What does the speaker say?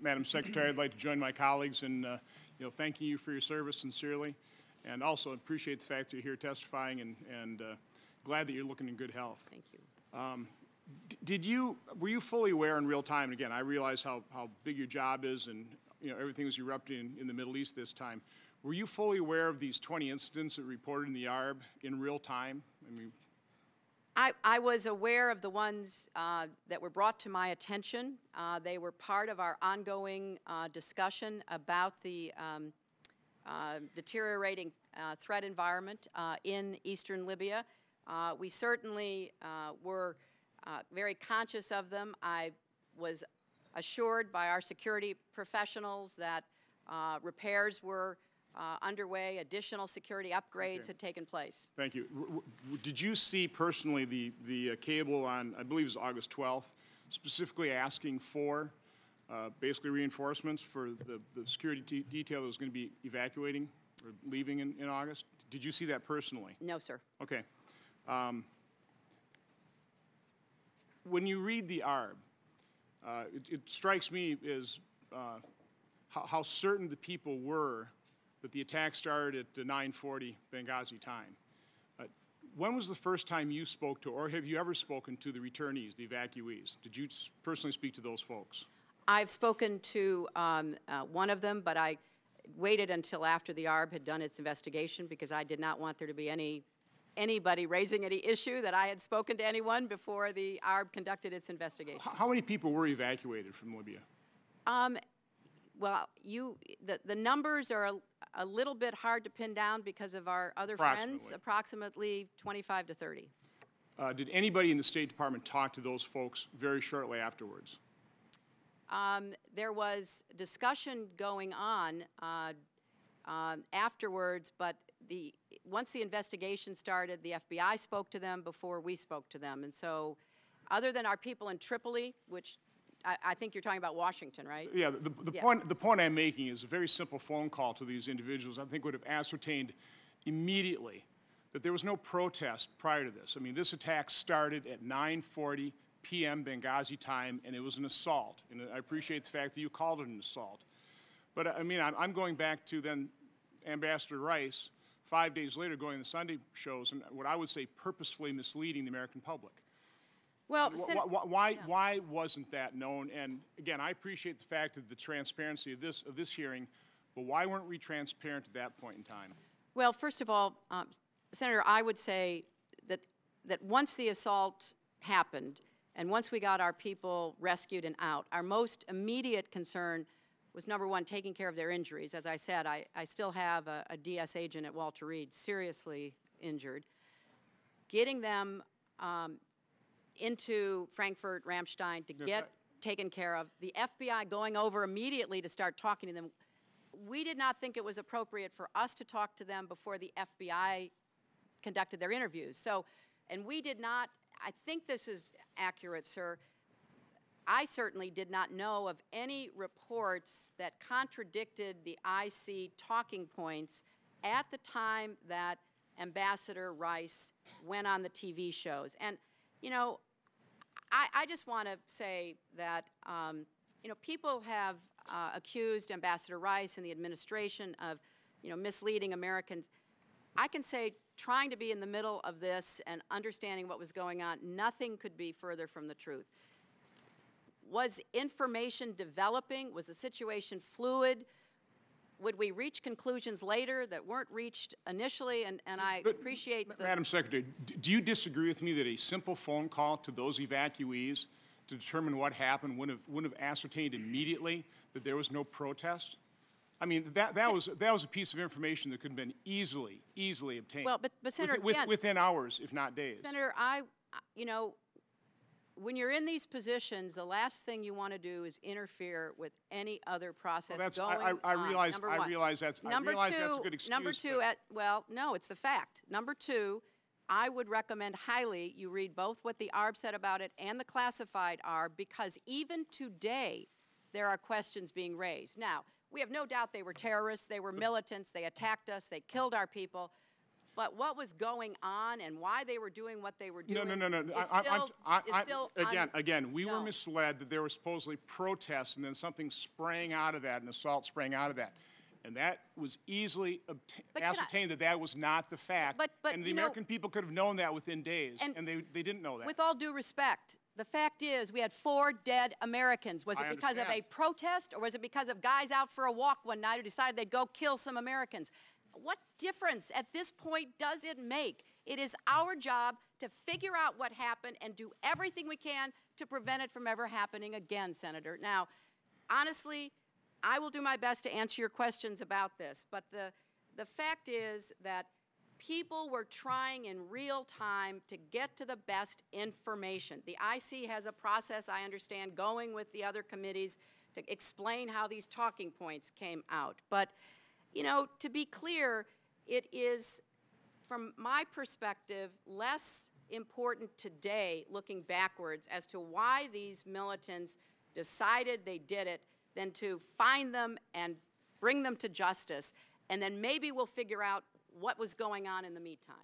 Madam Secretary, I'd like to join my colleagues in thanking you for your service sincerely, and also appreciate the fact that you're here testifying, and glad that you're looking in good health. Thank you. Were you fully aware in real time? And again, I realize how big your job is, and everything was erupting in the Middle East this time. Were you fully aware of these 20 incidents that were reported in the ARB in real time? I mean, I was aware of the ones that were brought to my attention. They were part of our ongoing discussion about the deteriorating threat environment in eastern Libya. We certainly were very conscious of them. I was assured by our security professionals that repairs were underway, additional security upgrades had taken place. Thank you. Did you see personally the cable on, I believe it was August 12th, specifically asking for basically reinforcements for the security detail that was going to be evacuating or leaving in August? Did you see that personally? No, sir. Okay. When you read the ARB, it strikes me as how certain the people were that the attack started at 9:40 Benghazi time. When was the first time you spoke to, or have you ever spoken to the returnees, the evacuees? Did you personally speak to those folks? I've spoken to one of them, but I waited until after the ARB had done its investigation because I did not want there to be anybody raising any issue that I had spoken to anyone before the ARB conducted its investigation. How many people were evacuated from Libya? Well, the numbers are a little bit hard to pin down because of our other friends, approximately 25 to 30. Did anybody in the State Department talk to those folks very shortly afterwards? There was discussion going on afterwards, but once the investigation started, the FBI spoke to them before we spoke to them. And so other than our people in Tripoli, which I think you're talking about Washington, right? Yeah, the point I'm making is a very simple phone call to these individuals, I think, would have ascertained immediately that there was no protest prior to this. I mean, this attack started at 9:40 p.m. Benghazi time, and it was an assault. And I appreciate the fact that you called it an assault. But, I mean, I'm going back to then Ambassador Rice, 5 days later, going to the Sunday shows, and what I would say purposefully misleading the American public. Well, why wasn't that known? And again, I appreciate the fact of the transparency of this hearing, but why weren't we transparent at that point in time? Well, first of all, Senator, I would say that once the assault happened and once we got our people rescued and out, our most immediate concern was, number one, taking care of their injuries. As I said, I still have a DS agent at Walter Reed seriously injured. Getting them into Frankfurt, Ramstein to get taken care of. The FBI going over immediately to start talking to them. We did not think it was appropriate for us to talk to them before the FBI conducted their interviews. So, and we did not, I think this is accurate, sir, I certainly did not know of any reports that contradicted the IC talking points at the time that Ambassador Rice went on the TV shows. And, you know, I just want to say that, you know, people have accused Ambassador Rice and the administration of, you know, misleading Americans. I can say, trying to be in the middle of this and understanding what was going on, nothing could be further from the truth. Was information developing? Was the situation fluid? Would we reach conclusions later that weren't reached initially? And I appreciate the— Madam Secretary, do you disagree with me that a simple phone call to those evacuees to determine what happened wouldn't have ascertained immediately that there was no protest? I mean, that was a piece of information that could have been easily obtained. Well, but Senator, within hours, if not days. Senator, you know, when you're in these positions, the last thing you want to do is interfere with any other process going on. I realize that's a good excuse. Number two, well, no, it's the fact. Number two, I would recommend highly you read both what the ARB said about it and the classified ARB, because even today there are questions being raised. Now, we have no doubt they were terrorists, they were militants, they attacked us, they killed our people. But what was going on and why they were doing what they were doing Again, we were No. misled that there were supposedly protests and then something sprang out of that, an assault sprang out of that. And that was easily ascertained that that was not the fact. But and the you know, American people could have known that within days, and they didn't know that. With all due respect, the fact is we had 4 dead Americans. Was it because of a protest, or was it because of guys out for a walk one night who decided they'd go kill some Americans? What difference at this point does it make? It is our job to figure out what happened and do everything we can to prevent it from ever happening again, Senator. Now, honestly, I will do my best to answer your questions about this, but the fact is that people were trying in real time to get to the best information. The IC has a process, I understand, going with the other committees to explain how these talking points came out. But, you know, to be clear, it is, from my perspective, less important today, looking backwards, as to why these militants decided they did it, than to find them and bring them to justice. And then maybe we'll figure out what was going on in the meantime.